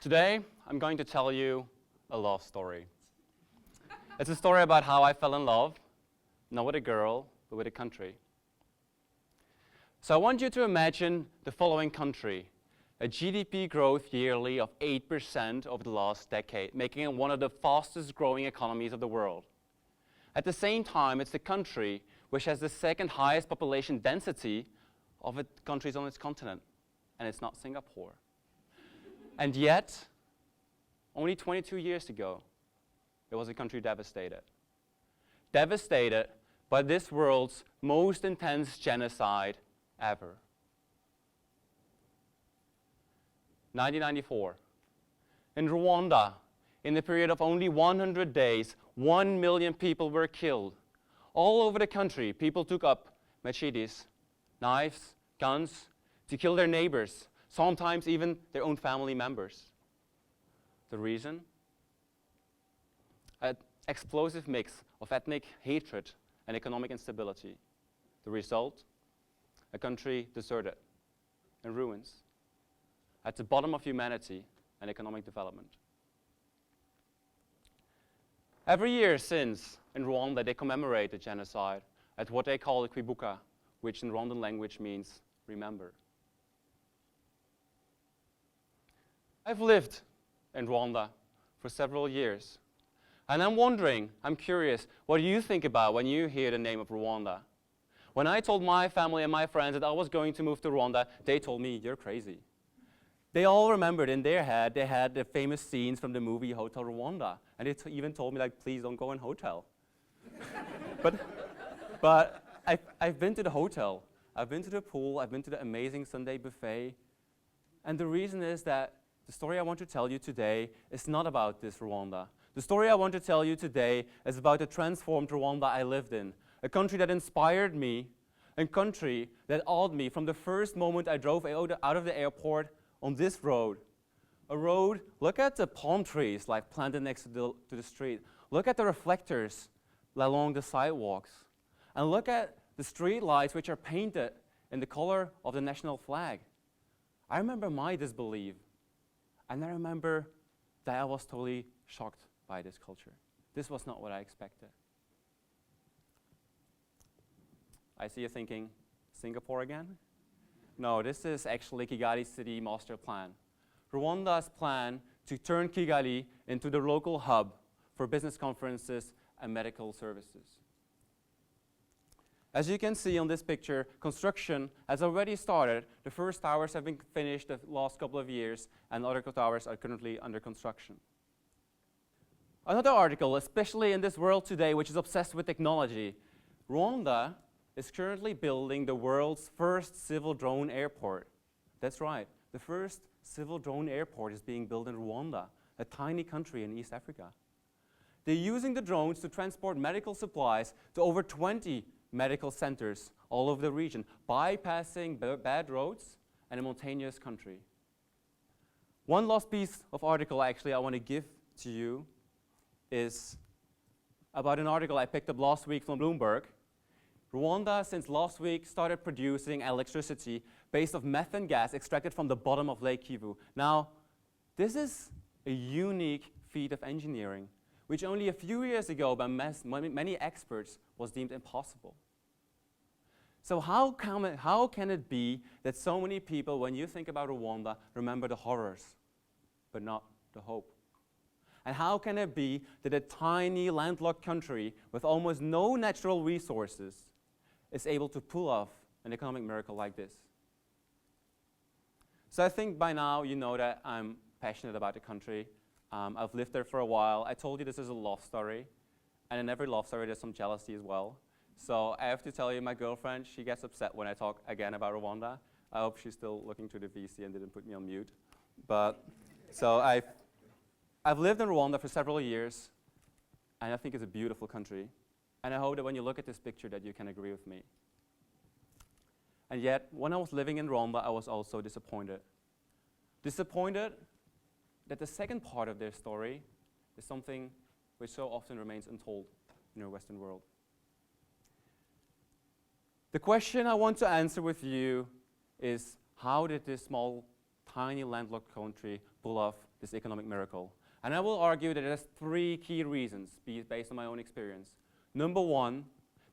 Today, I'm going to tell you a love story. It's a story about how I fell in love, not with a girl, but with a country. So I want you to imagine the following country, a GDP growth yearly of 8% over the last decade, making it one of the fastest growing economies of the world. At the same time, it's the country which has the second highest population density of the countries on its continent, and it's not Singapore. And yet, only 22 years ago, it was a country devastated. Devastated by this world's most intense genocide ever. 1994. In Rwanda, in the period of only 100 days, 1 million people were killed. All over the country, people took up machetes, knives, guns to kill their neighbors, sometimes even their own family members. The reason? An explosive mix of ethnic hatred and economic instability. The result? A country deserted, in ruins, at the bottom of humanity and economic development. Every year since, in Rwanda, they commemorate the genocide at what they call the Kwibuka, which in Rwandan language means remember. I've lived in Rwanda for several years, and I'm curious, what do you think about when you hear the name of Rwanda? When I told my family and my friends that I was going to move to Rwanda, they told me, you're crazy. They all remembered in their head, they had the famous scenes from the movie Hotel Rwanda, and they even told me, like, please don't go in hotel. but I've been to the hotel, I've been to the pool, I've been to the amazing Sunday buffet, and the reason is that the story I want to tell you today is not about this Rwanda. The story I want to tell you today is about the transformed Rwanda I lived in, a country that inspired me, a country that awed me from the first moment I drove out of the airport on this road. A road, look at the palm trees like planted next to the street. Look at the reflectors along the sidewalks. And look at the street lights which are painted in the color of the national flag. I remember my disbelief. And I remember that I was totally shocked by this culture. This was not what I expected. I see you thinking, Singapore again? No, this is actually Kigali City Master Plan. Rwanda's plan to turn Kigali into the local hub for business conferences and medical services. As you can see on this picture, construction has already started. The first towers have been finished the last couple of years, and other towers are currently under construction. Another article, especially in this world today, which is obsessed with technology, Rwanda is currently building the world's first civil drone airport. That's right, the first civil drone airport is being built in Rwanda, a tiny country in East Africa. They're using the drones to transport medical supplies to over 20 medical centers all over the region, bypassing bad roads and a mountainous country. One last piece of article actually I want to give to you is about an article I picked up last week from Bloomberg. Rwanda, since last week, started producing electricity based on methane gas extracted from the bottom of Lake Kivu. Now, this is a unique feat of engineering, which only a few years ago by many experts was deemed impossible. So how can it be that so many people, when you think about Rwanda, remember the horrors, but not the hope? And how can it be that a tiny landlocked country with almost no natural resources is able to pull off an economic miracle like this? So I think by now you know that I'm passionate about the country. I've lived there for a while. I told you this is a love story, and in every love story there's some jealousy as well. So I have to tell you, my girlfriend, she gets upset when I talk again about Rwanda. I hope she's still looking through the VC and didn't put me on mute. But so I've lived in Rwanda for several years, and I think it's a beautiful country. And I hope that when you look at this picture that you can agree with me. And yet, when I was living in Rwanda, I was also disappointed. Disappointed that the second part of their story is something which so often remains untold in our Western world. The question I want to answer with you is, how did this small, tiny landlocked country pull off this economic miracle? And I will argue that there's 3 key reasons based on my own experience. Number 1,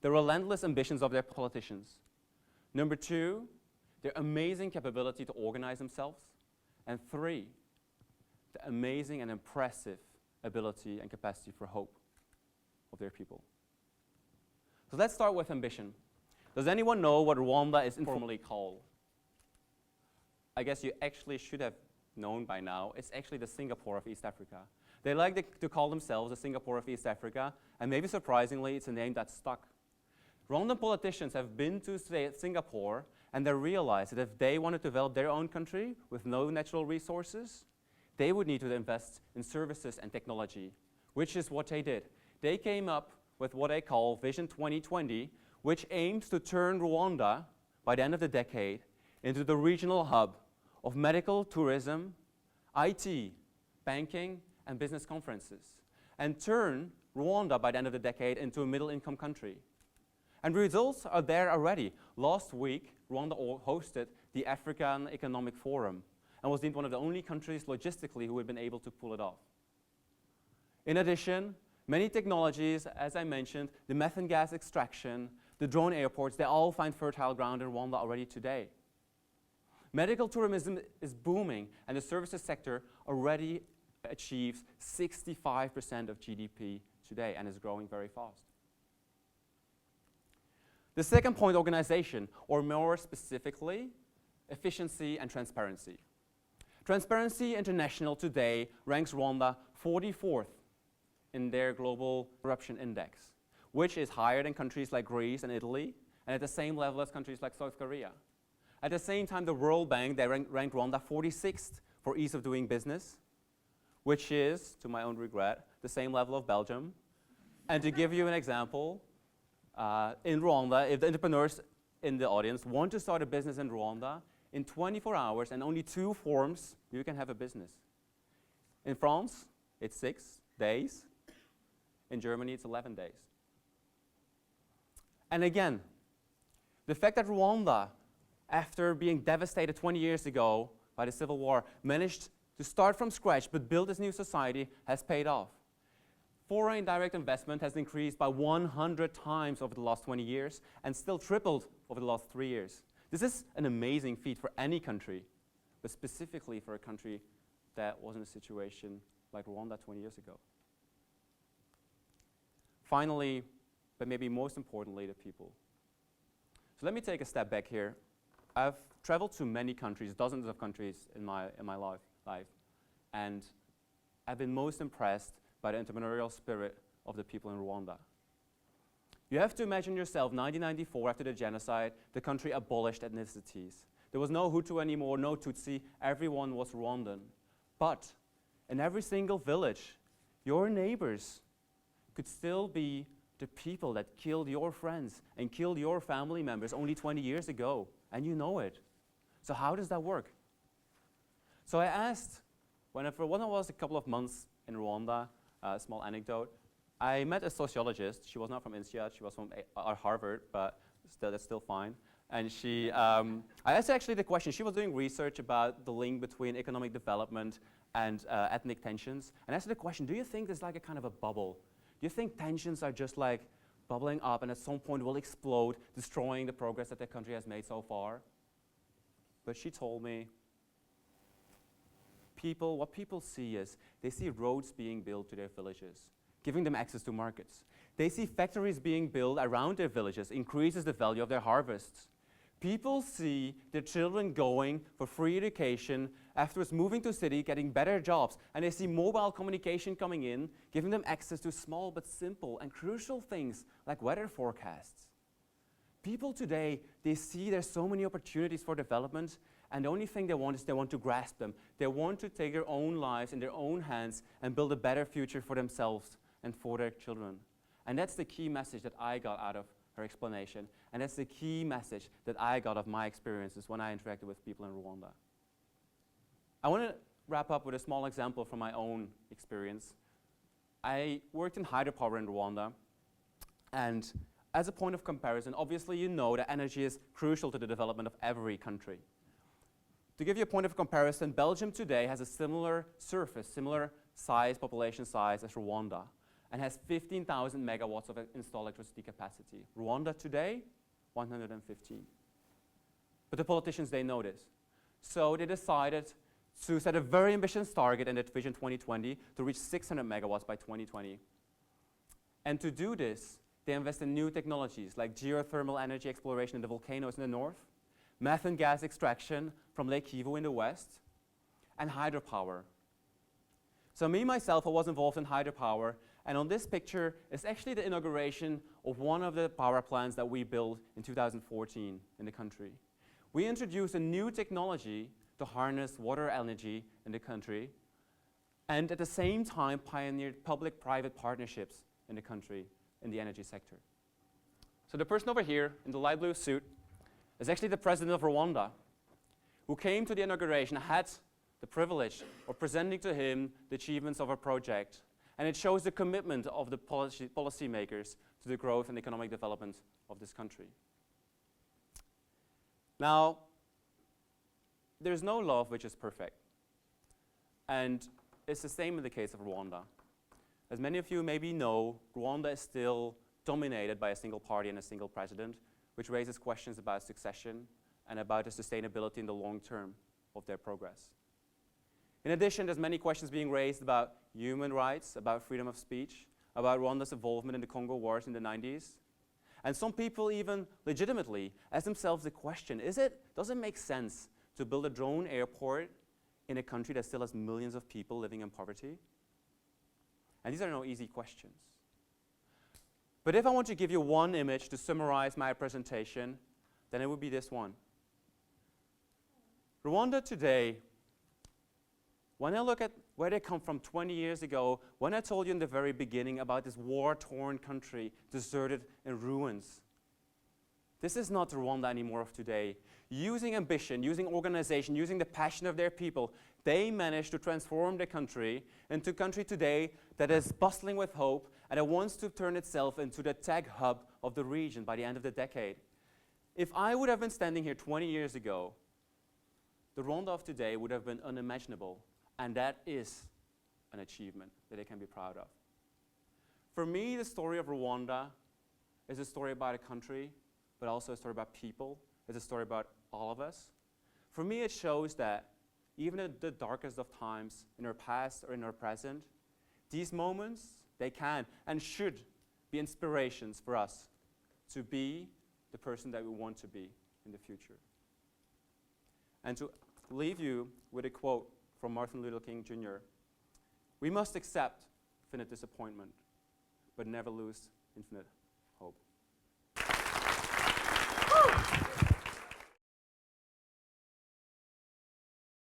the relentless ambitions of their politicians. Number 2, their amazing capability to organize themselves. And 3, the amazing and impressive ability and capacity for hope of their people. So let's start with ambition. Does anyone know what Rwanda is informally called? I guess you actually should have known by now. It's actually the Singapore of East Africa. They like to call themselves the Singapore of East Africa, and maybe surprisingly, it's a name that's stuck. Rwandan politicians have been to Singapore, and they realized that if they wanted to develop their own country with no natural resources, they would need to invest in services and technology, which is what they did. They came up with what they call Vision 2020, which aims to turn Rwanda, by the end of the decade, into the regional hub of medical, tourism, IT, banking, and business conferences, and turn Rwanda, by the end of the decade, into a middle-income country. And results are there already. Last week, Rwanda hosted the African Economic Forum and was deemed one of the only countries logistically who had been able to pull it off. In addition, many technologies, as I mentioned, the methane gas extraction, the drone airports, they all find fertile ground in Rwanda already today. Medical tourism is booming, and the services sector already achieves 65% of GDP today and is growing very fast. The second point, organization, or more specifically, efficiency and transparency. Transparency International today ranks Rwanda 44th in their global corruption index, which is higher than countries like Greece and Italy, and at the same level as countries like South Korea. At the same time, the World Bank, they ranked Rwanda 46th for ease of doing business, which is, to my own regret, the same level of Belgium. And to give you an example, in Rwanda, if the entrepreneurs in the audience want to start a business in Rwanda, in 24 hours and only 2 forms, you can have a business. In France, it's 6 days. In Germany, it's 11 days. And again, the fact that Rwanda, after being devastated 20 years ago by the civil war, managed to start from scratch but build this new society has paid off. Foreign direct investment has increased by 100 times over the last 20 years and still tripled over the last 3 years. This is an amazing feat for any country, but specifically for a country that was in a situation like Rwanda 20 years ago. Finally, but maybe most importantly, the people. So let me take a step back here. I've traveled to many countries, dozens of countries in my life, and I've been most impressed by the entrepreneurial spirit of the people in Rwanda. You have to imagine yourself, 1994, after the genocide, the country abolished ethnicities. There was no Hutu anymore, no Tutsi, everyone was Rwandan. But in every single village, your neighbors could still be the people that killed your friends and killed your family members only 20 years ago, and you know it. So how does that work? So I asked, when I was a couple of months in Rwanda, a small anecdote, I met a sociologist. She was not from INSEAD, she was from Harvard, but that's still fine. And I asked her actually the question, she was doing research about the link between economic development and ethnic tensions. And I asked her the question, do you think there's like a kind of a bubble? Do you think tensions are just like bubbling up and at some point will explode, destroying the progress that the country has made so far? But she told me, what people see is, they see roads being built to their villages, giving them access to markets. They see factories being built around their villages, increases the value of their harvests. People see their children going for free education, afterwards moving to a city, getting better jobs, and they see mobile communication coming in, giving them access to small but simple and crucial things like weather forecasts. People today, they see there's so many opportunities for development, and the only thing they want is they want to grasp them. They want to take their own lives in their own hands and build a better future for themselves and for their children. And that's the key message that I got out of her explanation. And that's the key message that I got of my experiences when I interacted with people in Rwanda. I want to wrap up with a small example from my own experience. I worked in hydropower in Rwanda, and as a point of comparison, obviously you know that energy is crucial to the development of every country. To give you a point of comparison, Belgium today has a similar surface, similar size, population size as Rwanda, and has 15,000 megawatts of installed electricity capacity. Rwanda today, 115. But the politicians, they know this. So they decided to set a very ambitious target in the Vision 2020 to reach 600 megawatts by 2020. And to do this, they invest in new technologies like geothermal energy exploration in the volcanoes in the north, methane gas extraction from Lake Kivu in the west, and hydropower. So me, myself, I was involved in hydropower, and on this picture is actually the inauguration of one of the power plants that we built in 2014 in the country. We introduced a new technology to harness water energy in the country, and at the same time pioneered public-private partnerships in the country in the energy sector. So the person over here in the light blue suit is actually the president of Rwanda, who came to the inauguration, had the privilege of presenting to him the achievements of our project. And it shows the commitment of the policymakers to the growth and economic development of this country. Now, there's no love which is perfect. And it's the same in the case of Rwanda. As many of you maybe know, Rwanda is still dominated by a single party and a single president, which raises questions about succession and about the sustainability in the long term of their progress. In addition, there's many questions being raised about human rights, about freedom of speech, about Rwanda's involvement in the Congo wars in the 90s. And some people even legitimately ask themselves the question, does it make sense to build a drone airport in a country that still has millions of people living in poverty? And these are no easy questions. But if I want to give you one image to summarize my presentation, then it would be this one. Rwanda today, when I look at where they come from 20 years ago, when I told you in the very beginning about this war-torn country, deserted in ruins, this is not Rwanda anymore of today. Using ambition, using organization, using the passion of their people, they managed to transform the country into a country today that is bustling with hope and that wants to turn itself into the tech hub of the region by the end of the decade. If I would have been standing here 20 years ago, the Rwanda of today would have been unimaginable, and that is an achievement that they can be proud of. For me, the story of Rwanda is a story about a country, but also a story about people. It's a story about all of us. For me, it shows that even in the darkest of times, in our past or in our present, these moments, they can and should be inspirations for us to be the person that we want to be in the future. And to leave you with a quote from Martin Luther King Jr. We must accept infinite disappointment, but never lose infinite